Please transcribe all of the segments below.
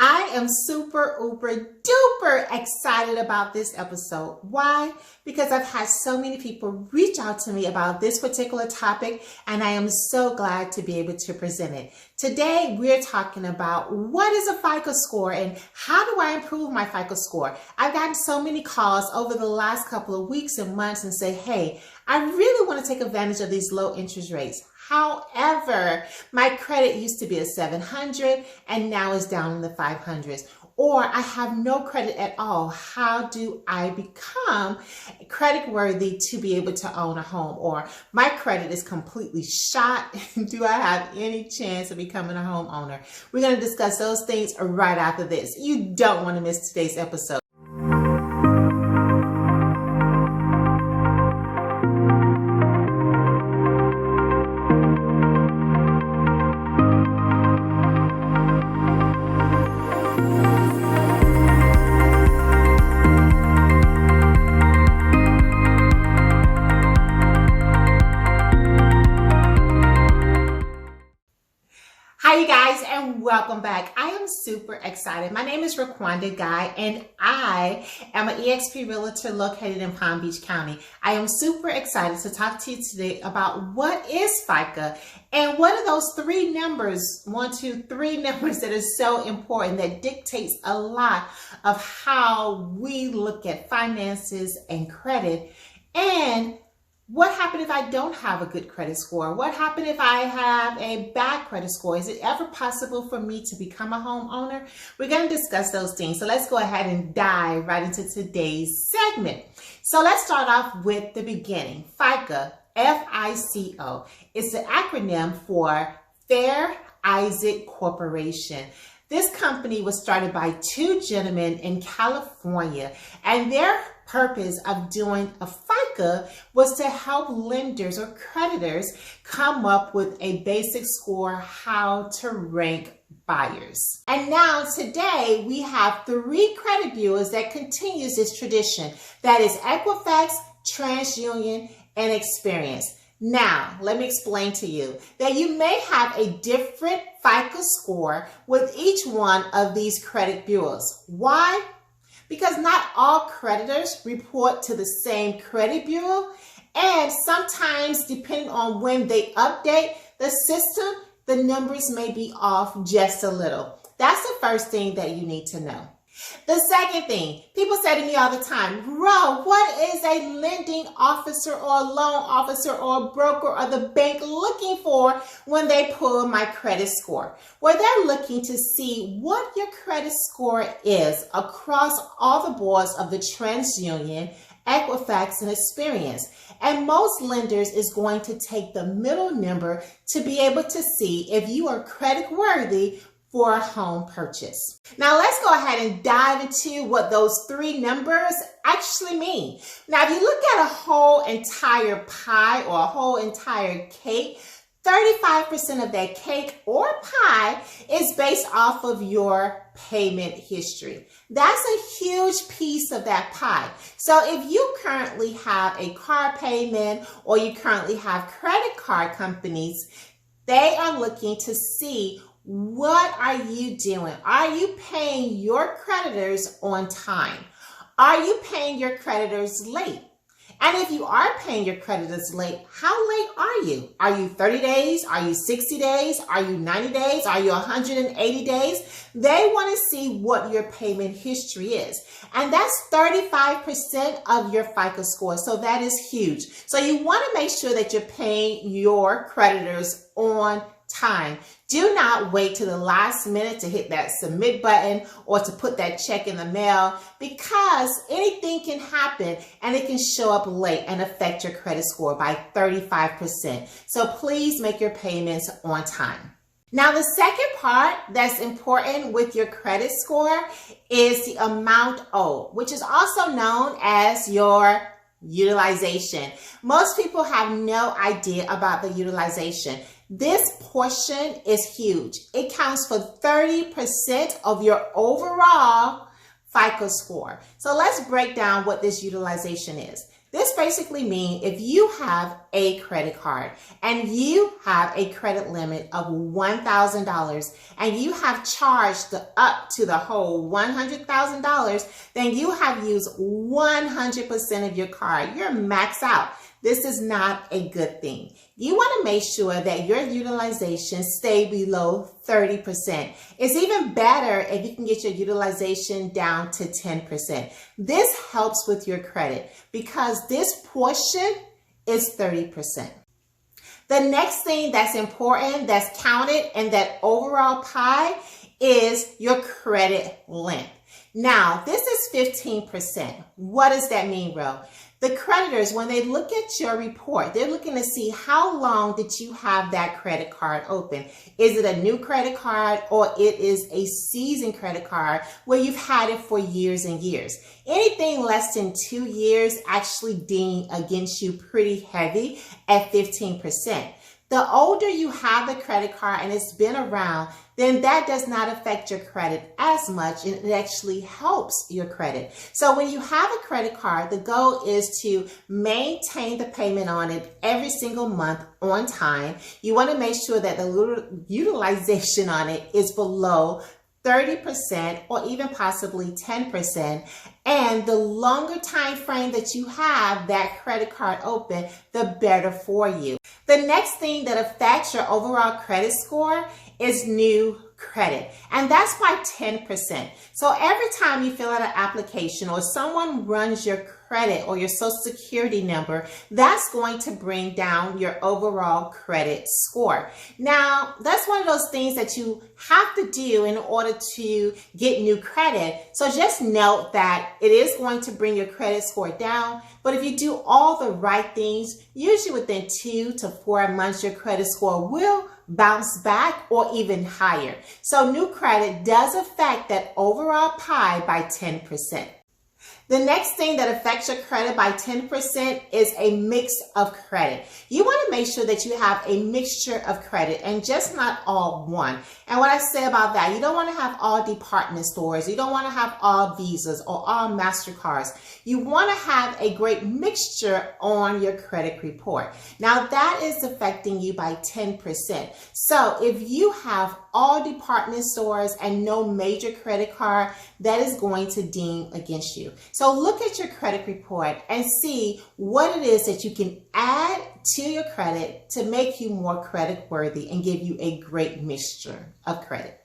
I am super, uber, duper excited about this episode. Why? Because I've had so many people reach out to me about this particular topic, and I am so glad to be able to present it. Today, we're talking about what is a FICO score and how do I improve my FICO score? I've gotten so many calls over the last couple of weeks and months and say, hey, I really want to take advantage of these low interest rates. However, my credit used to be a 700 and now is down in the 500s. Or I have no credit at all. How do I become credit worthy to be able to own a home? Or my credit is completely shot. Do I have any chance of becoming a homeowner? We're going to discuss those things right after this. You don't want to miss today's episode. Hi you guys, and welcome back. I am super excited. My name is RoQuanda Guy and I am an EXP Realtor located in Palm Beach County. I am super excited to talk to you today about what is FICO and what are those three numbers, 1, 2, 3 numbers that are so important that dictates a lot of how we look at finances and credit. And what happened if I don't have a good credit score? What happened if I have a bad credit score? Is it ever possible for me to become a homeowner? We're going to discuss those things. So let's go ahead and dive right into today's segment. So let's start off with the beginning. FICO, F-I-C-O. It's the acronym for Fair Isaac Corporation. This company was started by two gentlemen in California, and their purpose of doing a FICO was to help lenders or creditors come up with a basic score how to rank buyers. And now today we have 3 credit bureaus that continues this tradition. That is Equifax, TransUnion, and Experience. Now, let me explain to you that you may have a different FICO score with each one of these credit bureaus. Why? Because not all creditors report to the same credit bureau, and sometimes depending on when they update the system, the numbers may be off just a little. That's the first thing that you need to know. The second thing, people say to me all the time, Ro, what is a lending officer or a loan officer or a broker or the bank looking for when they pull my credit score? Well, they're looking to see what your credit score is across all the boards of the TransUnion, Equifax, and Experience. And most lenders is going to take the middle number to be able to see if you are credit worthy for a home purchase. Now let's go ahead and dive into what those 3 numbers actually mean. Now if you look at a whole entire pie or a whole entire cake, 35% of that cake or pie is based off of your payment history. That's a huge piece of that pie. So if you currently have a car payment or you currently have credit card companies, they are looking to see what are you doing? Are you paying your creditors on time? Are you paying your creditors late? And if you are paying your creditors late, how late are you? Are you 30 days? Are you 60 days? Are you 90 days? Are you 180 days? They want to see what your payment history is. And that's 35% of your FICO score. So that is huge. So you want to make sure that you're paying your creditors on time. Do not wait to the last minute to hit that submit button or to put that check in the mail, because anything can happen and it can show up late and affect your credit score by 35%. So please make your payments on time. Now, the second part that's important with your credit score is the amount owed, which is also known as your utilization. Most people have no idea about the utilization. This portion is huge. It counts for 30% of your overall FICO score. So let's break down what this utilization is. This basically means if you have a credit card and you have a credit limit of $1,000 and you have charged up to the whole $100,000, then you have used 100% of your card. You're maxed out. This is not a good thing. You want to make sure that your utilization stay below 30%. It's even better if you can get your utilization down to 10%. This helps with your credit because this portion is 30%. The next thing that's important, that's counted in that overall pie, is your credit length. Now, this is 15%. What does that mean, Ro? The creditors, when they look at your report, they're looking to see how long did you have that credit card open. Is it a new credit card or it is a seasoned credit card where you've had it for years and years? Anything less than 2 years actually deemed against you pretty heavy at 15%. The older you have the credit card and it's been around, then that does not affect your credit as much, and it actually helps your credit. So when you have a credit card, the goal is to maintain the payment on it every single month on time. You want to make sure that the utilization on it is below 30% or even possibly 10%. And the longer time frame that you have that credit card open, the better for you. The next thing that affects your overall credit score is new credit, and that's by 10%. So every time you fill out an application or someone runs your credit or your social security number, that's going to bring down your overall credit score. Now, that's one of those things that you have to do in order to get new credit. So just note that it is going to bring your credit score down, but if you do all the right things, usually within 2 to 4 months, your credit score will bounce back or even higher. So new credit does affect that overall pie by 10%. The next thing that affects your credit by 10% is a mix of credit. You want to make sure that you have a mixture of credit and just not all one. And what I say about that, you don't want to have all department stores. You don't want to have all Visas or all MasterCards. You want to have a great mixture on your credit report. Now that is affecting you by 10%. So if you have all department stores and no major credit card, that is going to deem against you. So look at your credit report and see what it is that you can add to your credit to make you more credit worthy and give you a great mixture of credit.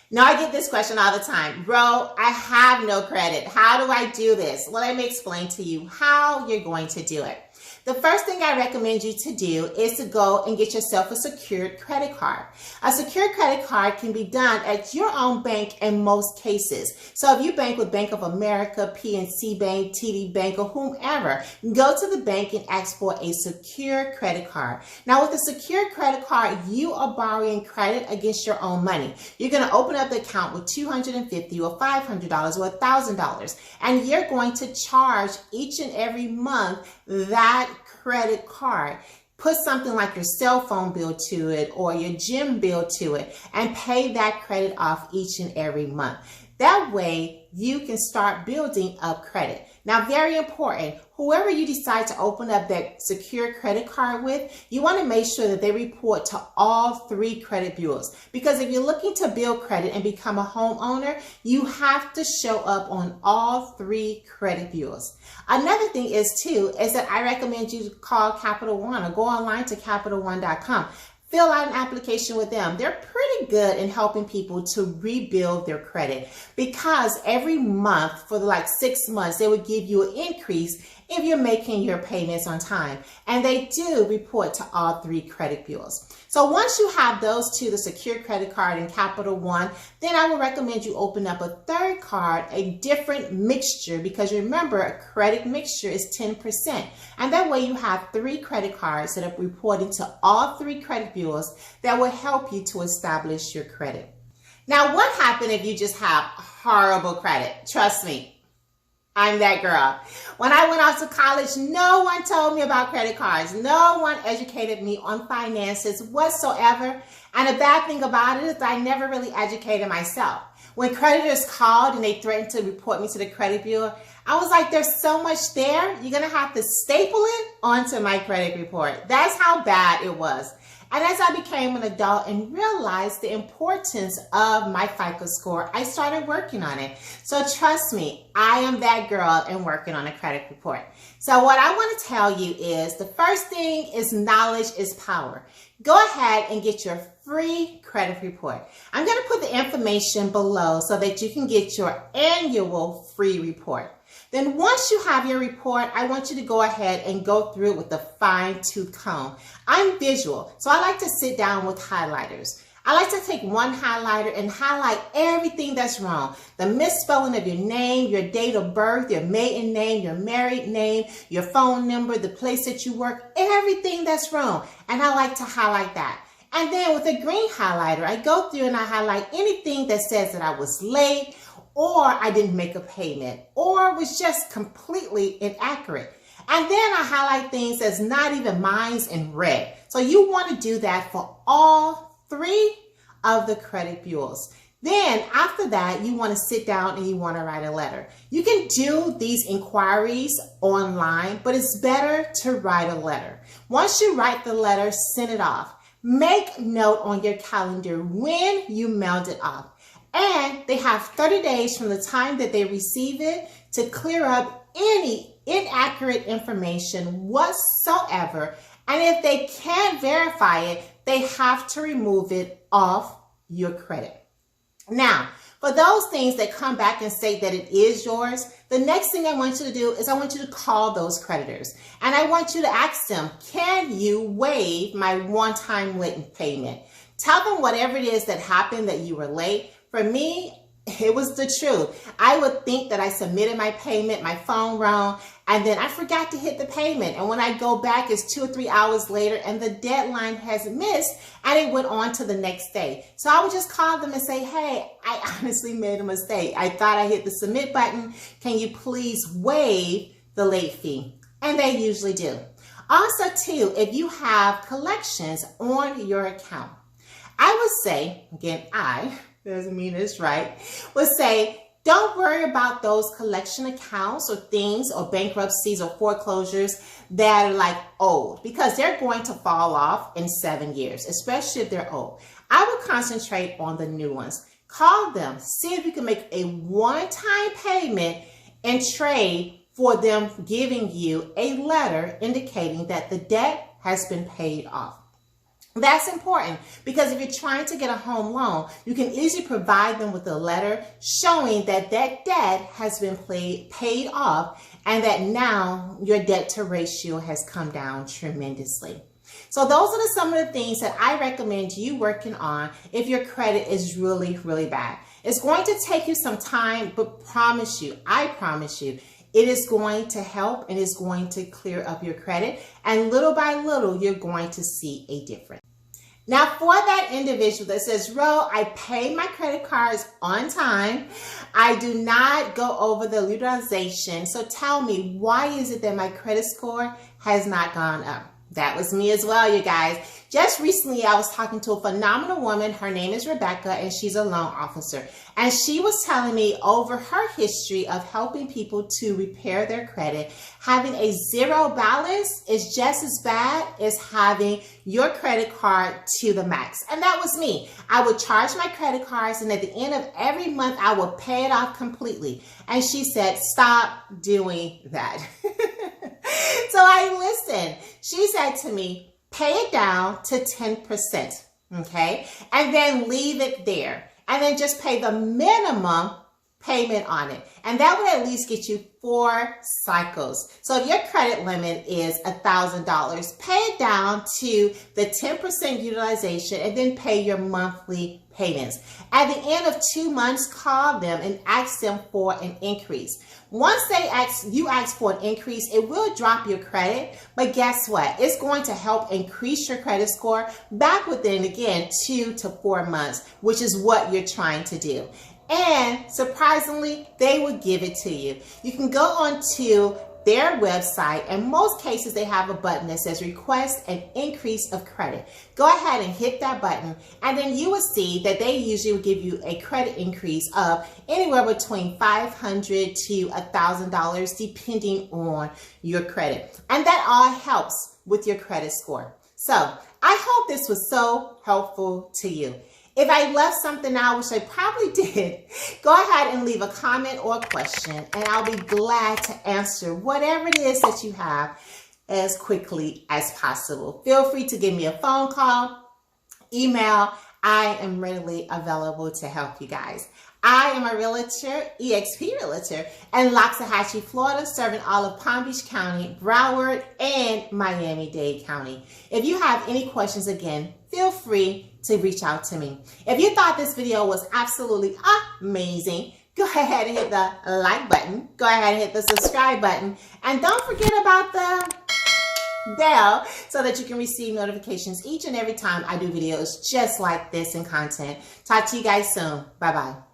Now I get this question all the time. Bro, I have no credit. How do I do this? Well, let me explain to you how you're going to do it. The first thing I recommend you to do is to go and get yourself a secured credit card. A secured credit card can be done at your own bank in most cases. So if you bank with Bank of America, PNC Bank, TD Bank, or whomever, go to the bank and ask for a secure credit card. Now with a secure credit card, you are borrowing credit against your own money. You're going to open up the account with $250 or $500 or $1,000, and you're going to charge each and every month that credit card. Put something like your cell phone bill to it or your gym bill to it and pay that credit off each and every month. That way you can start building up credit. Now, very important, whoever you decide to open up that secure credit card with, you want to make sure that they report to all 3 credit bureaus. Because if you're looking to build credit and become a homeowner, you have to show up on all 3 credit bureaus. Another thing is that I recommend you call Capital One or go online to CapitalOne.com. Fill out an application with them. They're pretty good in helping people to rebuild their credit because every month for like 6 months, they would give you an increase if you're making your payments on time. And they do report to all 3 credit bureaus. So once you have those 2, the secure credit card and Capital One, then I would recommend you open up a 3rd card, a different mixture, because remember, a credit mixture is 10%. And that way you have 3 credit cards that are reporting to all 3 credit bureaus that will help you to establish your credit. Now, what happens if you just have horrible credit? Trust me, I'm that girl. When I went off to college, no one told me about credit cards. No one educated me on finances whatsoever. And the bad thing about it is I never really educated myself. When creditors called and they threatened to report me to the credit bureau, I was like, there's so much there, you're going to have to staple it onto my credit report. That's how bad it was. And as I became an adult and realized the importance of my FICO score, I started working on it. So trust me, I am that girl and working on a credit report. So what I want to tell you is the first thing is knowledge is power. Go ahead and get your free credit report. I'm going to put the information below so that you can get your annual free report. Then once you have your report, I want you to go ahead and go through it with a fine-tooth comb. I'm visual, so I like to sit down with highlighters. I like to take one highlighter and highlight everything that's wrong. The misspelling of your name, your date of birth, your maiden name, your married name, your phone number, the place that you work, everything that's wrong. And I like to highlight that. And then with a green highlighter, I go through and I highlight anything that says that I was late, or I didn't make a payment, or was just completely inaccurate. And then I highlight things that's not even mine in red. So you want to do that for all 3 of the credit bureaus. Then after that, you want to sit down and you want to write a letter. You can do these inquiries online, but it's better to write a letter. Once you write the letter, send it off. Make note on your calendar when you mailed it off. And they have 30 days from the time that they receive it to clear up any inaccurate information whatsoever. And if they can't verify it, they have to remove it off your credit. Now, for those things that come back and say that it is yours, the next thing I want you to do is I want you to call those creditors. And I want you to ask them, can you waive my one-time late payment? Tell them whatever it is that happened that you were late. For me, it was the truth. I would think that I submitted my payment, my phone wrong, and then I forgot to hit the payment. And when I go back, it's 2 or 3 hours later and the deadline has missed and it went on to the next day. So I would just call them and say, hey, I honestly made a mistake. I thought I hit the submit button. Can you please waive the late fee? And they usually do. Also, too, if you have collections on your account, I would say, again, doesn't mean it's right, would say, don't worry about those collection accounts or things or bankruptcies or foreclosures that are like old, because they're going to fall off in 7 years, especially if they're old. I would concentrate on the new ones. Call them, see if you can make a one-time payment and trade for them giving you a letter indicating that the debt has been paid off. That's important because if you're trying to get a home loan, you can easily provide them with a letter showing that that debt has been paid off and that now your debt to ratio has come down tremendously. So those are some of the things that I recommend you working on if your credit is really, really bad. It's going to take you some time, but I promise you, it is going to help and it's going to clear up your credit. And little by little, you're going to see a difference. Now, for that individual that says, Ro, I pay my credit cards on time. I do not go over the utilization. So tell me, why is it that my credit score has not gone up? That was me as well, you guys. Just recently, I was talking to a phenomenal woman. Her name is Rebecca, and she's a loan officer. And she was telling me over her history of helping people to repair their credit, having a zero balance is just as bad as having your credit card to the max. And that was me. I would charge my credit cards, and at the end of every month, I would pay it off completely. And she said, stop doing that. So I listened. She said to me, pay it down to 10%, okay? And then leave it there. And then just pay the minimum payment on it. And that would at least get you 4 cycles. So if your credit limit is $1,000, pay it down to the 10% utilization and then pay your monthly payments. At the end of 2 months, call them and ask them for an increase. Once you ask for an increase, it will drop your credit, but guess what? It's going to help increase your credit score back within, again, 2 to 4 months, which is what you're trying to do. And surprisingly, they will give it to you. You can go on to their website, in most cases, they have a button that says request an increase of credit. Go ahead and hit that button, and then you will see that they usually will give you a credit increase of anywhere between $500 to $1,000, depending on your credit. And that all helps with your credit score. So I hope this was so helpful to you. If I left something out, which I probably did, go ahead and leave a comment or a question, and I'll be glad to answer whatever it is that you have as quickly as possible. Feel free to give me a phone call, email. I am readily available to help you guys. I am a realtor, EXP Realtor, in Loxahatchee, Florida, serving all of Palm Beach County, Broward, and Miami-Dade County. If you have any questions, again, feel free to reach out to me. If you thought this video was absolutely amazing, go ahead and hit the like button. Go ahead and hit the subscribe button. And don't forget about the bell so that you can receive notifications each and every time I do videos just like this and content. Talk to you guys soon. Bye-bye.